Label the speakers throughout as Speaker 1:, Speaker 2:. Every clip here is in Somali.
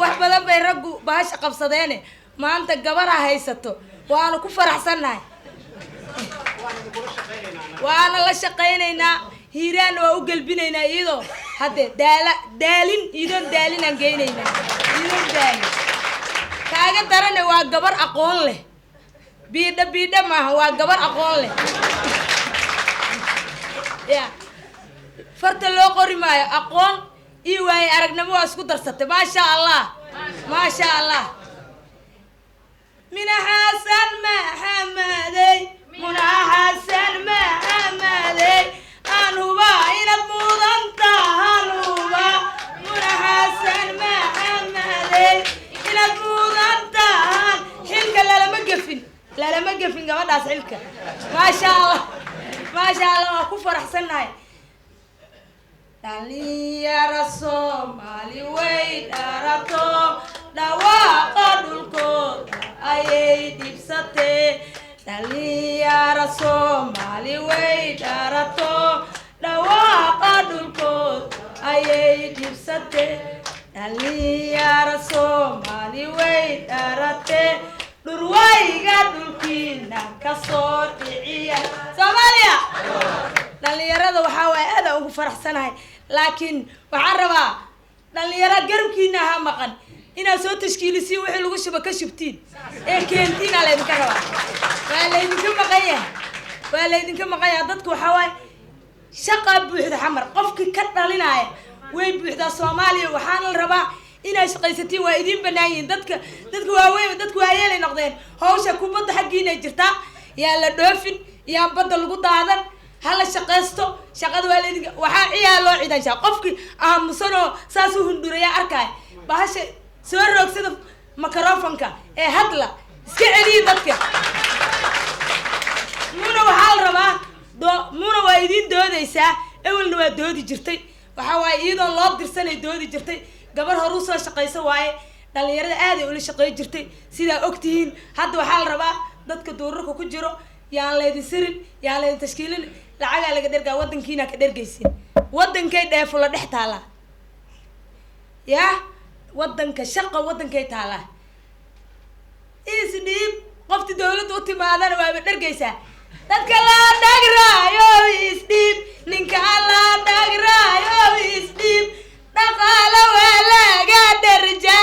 Speaker 1: wax badan bay raggu baasha qabsadeene maanta gabar haysato waana ku faraxsanahay waana la shaqeynaynaa hiiraan waa u galbinaynaa iyadoo hadde daalin idon daalin aan geynaynaa idon daalin kaaga darane waa gabar aqoon leh biidha maaha waa gabar aqoon leh ya farta loo qori maayo aqoon ii waaye aragnimo waa isku darsatay maasha allah mina xasan maxamedey anuba inad mudan tahanuba muna xasan maxamedey inad mudan tahan xilka lalama gefin gabadhaas xilka maasha allah waa ku faraxsanahay dhalinyaro Soomaali way dharato dhawaaqa dhulkooda ayay dhibsatee dhalinyaro Soomaali way dharato dhawaaqa dhulkooda ayay dhibsatee dhalinyaro Soomaali way dharatee dhurwayga dhulkiina kasoo dhiciya Soomaaliya dhalinyarada waxaa waay aad ugu faraxsanahay laakiin waxaan rabaa dhalinyaro garabkiina ha maqan inaad soo tashkiilisiin wixii lagu shuba ka shubtiin ee keentiin aa laydinka rabaa waa laydinka maqanya dadku waxaa waay shaqa buuxda xamar qofkii ka dhalinaya way buuxdaa Soomaaliya waxaana la rabaa inay shaqaysatiin waa idin banaan yihiin dadka waaweyn dadku waayeelay noqdeen hawsha kubadda xaggiina jirtaa yaa la dhoofin yaa badda lagu daadan hala shaqaysto shaqada waa leedin waxa ciyaar loo ciidansha qofkii aamusano saas u hunduraya arkay bahasha soo roogsada microphone-ka ee hadla iska celiya dadka muna waxa la rabaa muna waa idin doodaysaa awalna waa doodi jirtay waxa waa iyadoo loo dirsanay doodi jirtay gabar horu soo shaqayso waaye dhalinyarada aad ay ula shaqeey jirtay sida ogtihiin hadda waxa la rabaa dadka duurarka ku jiro yaan leedin sirin yaan leedin tashkiilin lacaga laga dhergaa wadankiina ka dhergaysin wadankay dheefo la dhex taala ya wadanka shaqa wadankay taala isdhiib qofti dawladda u timaadana waa dhergaysaa dadka la dhagraayo isdhiib ninka la dhagraayo isdhiib dhaqaala waa laga dherja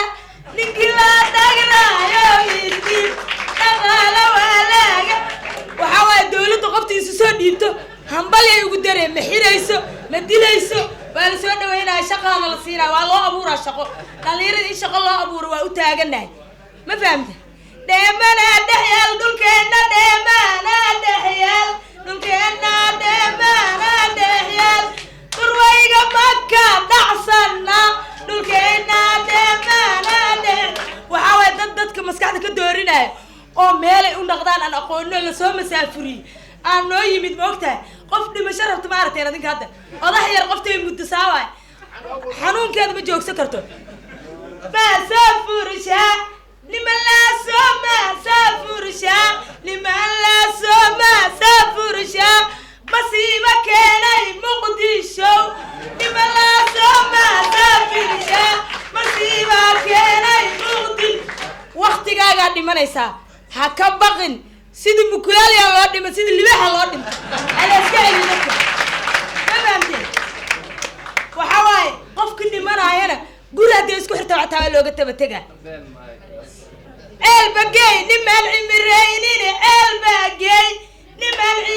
Speaker 1: ninki la dhagraayo isdhiib dhaqaala waa laga waxa waa dawladda qoftiisa soo dhiibto hambal ay ugu dareen ma xirayso ma dilayso waa la soo dhaweynaa shaqada la siinaa waa loo abuuraa shaqo dhalinyarada in shaqo loo abuuro waa u taaganahay ma fahamtay dheemana dhexyaal dhulkeena dheemana dhexyaal dhulkeena dheemana dhexyaal durwayga maka dhacsana dhulkeena dheemana waxa way dadka maskaxda ka doorinaya oo meel ay u dhaqdaan aan aqoonno la soo masaafuriy aan noo yimid ma ogtahay qof dhimasho rabto ma aragteen adinka hadda odax yar qoftay muddo saaway xanuunkeeda ma joogsan karto masafursha niman la soo masafursha masiiba keenay muqdisho niman la soo masafursha masiiba keenay muqdisho waqtigaaga dhimanaysaa ha ka baqin sidii mukulaaliya loo dhimo sidii libaxa loo dhimo ala iska celin waxa waay qofkii dhimanayana guri hadii isku xirta waxa looga tabatega elbagay niman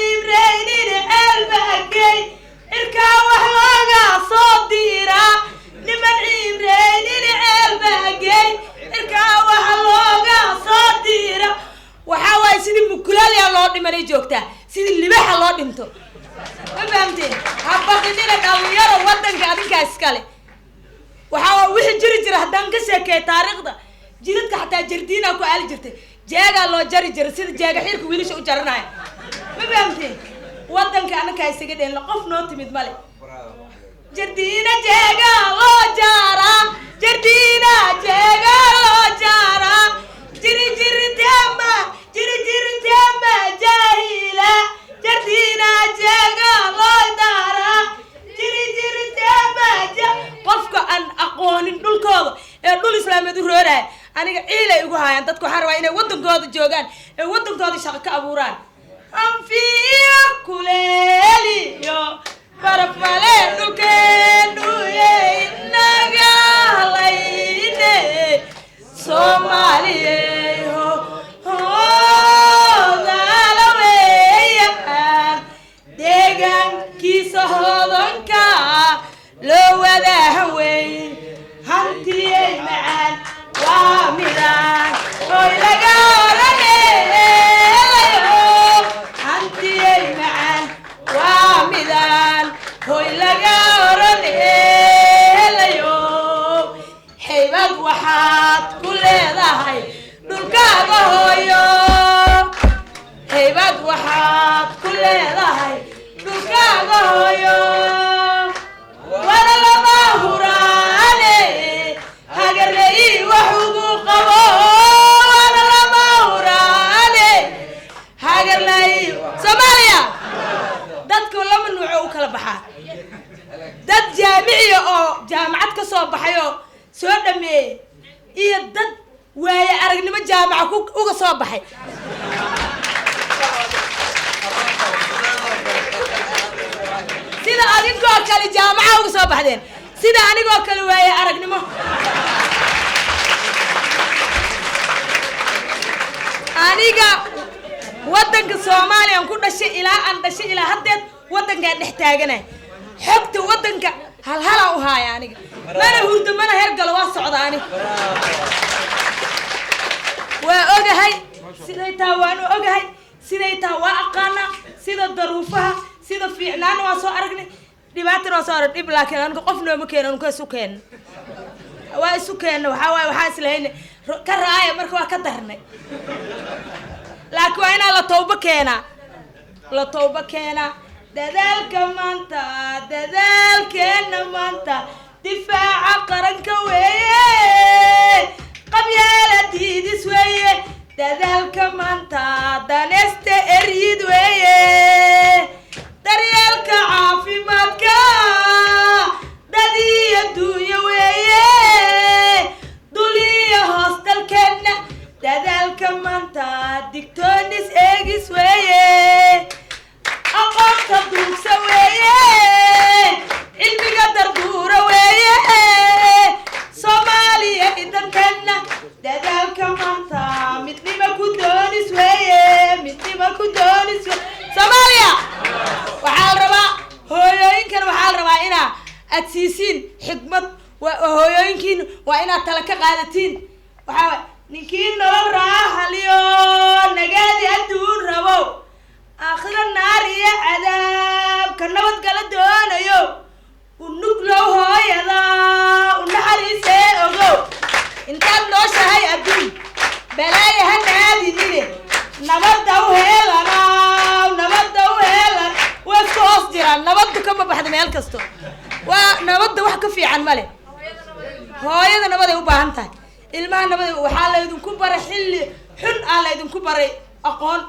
Speaker 1: imreynina elbagay irka wax looga soo dira niman imreynina elbagay irka wax looga soo dira waxa waay sidii mukulaaliya loo dhimanay joogtaa sidii libaxa loo dhinto ma fahamteen habaqinina dhalinyaro wadanka adinkaas kale waxa wixii jiri haddaan ka sheekay taariikhda jiridka xataa jardiina ku aali jirtay jeega loo jari jiray sida jeega xirka wiilasha u jaranay ma fahamteen wadanka anaka isaga dheen qof noo timid male jardiina jeega loo jara jardiina jeega loo jara jiri tema jahila jardiina jeega loo dara jiri tema qofka aan aqoonin dhulkooda ee dhul isla islaameed u rooray aniga ciilay ugu haayaan dadku waxaan rabaa inay wadankooda joogaan ee wadankooda shaqo ka abuuraan anfiya kuleeliyo baraf male dhulkeenu inaga halayne Soomaaliyeeyo deegaankiisa hodanka loo wadaahan weyn hantiyey macaan waa midaan oy laga oranayo hantiyey macaan waa midaan oy laga oranayo haybad waxaad ku leedahay dhulkaaga hooyo haybad waxaad ku leedahay dhulkaaga hooyo wala lama huraane hagarey wax ugu qabo wala lama huraane hagarey Soomaaliya dadku lama nuuc u kala baxaa dad jaamiciya oo jaamacad ka soo baxayo soo dhameeyay iyo dad waaye aragnimo jaamaca uga soo baxay sida adigoo kale jaamaca uga soo baxdeen sida anigoo kale waaye aragnimo aniga wadanka Soomaaliya ku dhashay ilaa aan dhashay ilaa haddeed wadanka dhex taaganay xogta wadanka hal u haaya aniga mana hurdo mana hergalo waa socdaani waa ogahay siday taa waan ogahay siday taa waa aqaana sida daruufaha sida fiicnaan waa soo aragnay dhibaato waa soo arag dhib laakiin aniga qofna ma keenan ka sukeen waa sukeen waxa waay waxa islahayn ka raaya marka waa ka darnay laakiin waa inaan la tooba keena dadaalka maanta difaaca qaranka weeye qabyaaladiidis weeye dadaalka maanta danesta eryid weeye daryeelka caafimaadka dadiya duunya weeye duliya hoostalkeena dadaalka maanta digtoonis eegis weeye aqoonta duugsa weeye cilmiga darduura weeye Soomaaliya idankeena dadaalka maanta midnimo ku doonis weeye Soomaaliya waxaa la rabaa hooyooyinkan waxaa la rabaa inaa aad siisiin xigmad hooyooyinkiin waa inaad tala ka qaadatiin waxaa ninkii nolol raaxaliyo nagaadi adduun rabo aakhira naar iyo cadaabka nabad gala doonayo unuglow hooyada unaxariisee ogow intaad nooshahay adduun balaaya ha naadinine nabadda u heelan waa isku hoos jiraan nabaddu kama baxda meel kasto waa nabadda wax ka fiican male hooyada nabaday u baahan tahay ilmaha nabaday waxaa laydinku baray xilli xun aan laydinku baray aqoon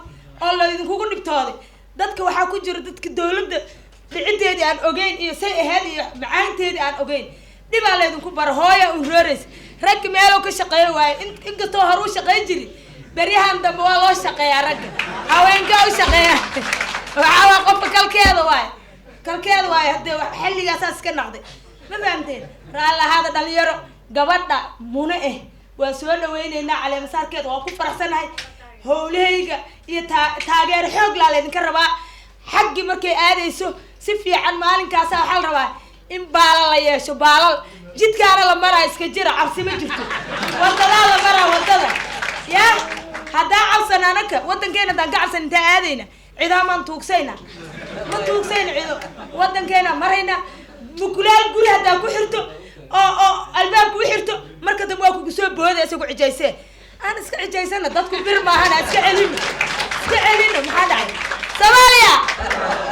Speaker 1: oo laydinkugu dhibtooday dadka waxaa ku jira dadka dawladda dhicideedii aan ogeyn iyo say ahayd iyo macaanteedii aan ogeyn dhibaa laydinku bara hooya unrooreysa ragga meeloo ka shaqeeyo waaye inkastoo hore u shaqeyn jiri beryahan dambe waa loo shaqeeyaa ragga haweenkaa u shaqeeya waxaa waa qofka kalkeeda waaye haddee xilligaasaas iska naqday ma fahamteen raallahaada dhalinyaro gabadha mune waa soo dhaweyneynaa caleemasaarkeeda waa ku faraxsanahay howlahayga iyo taageero xoog laa laydinka rabaa xaggi markay aadayso si fiican maalinkaasa waxaa la rabaa in baalal la yeesho baalal jidkaana la maraa iska jira cabsi ma jirto wadadaa la maraa wadada yaa haddaa cabsan anaka wadankeena haddaan ka cabsan intaa aadayna ciidaamaan tuugsayna ma tuugsayna ciido wadankeena marayna mukulaal guri haddaa ku xirto oo albaabka u xirto marka dambe waa kugu soo booda isagu cijaysee aan iska cijaysana dadku bir maahan iska celino maxaa dhacay Soomaaliya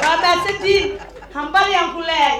Speaker 1: waa maasantiin hambalyaan ku leeyahay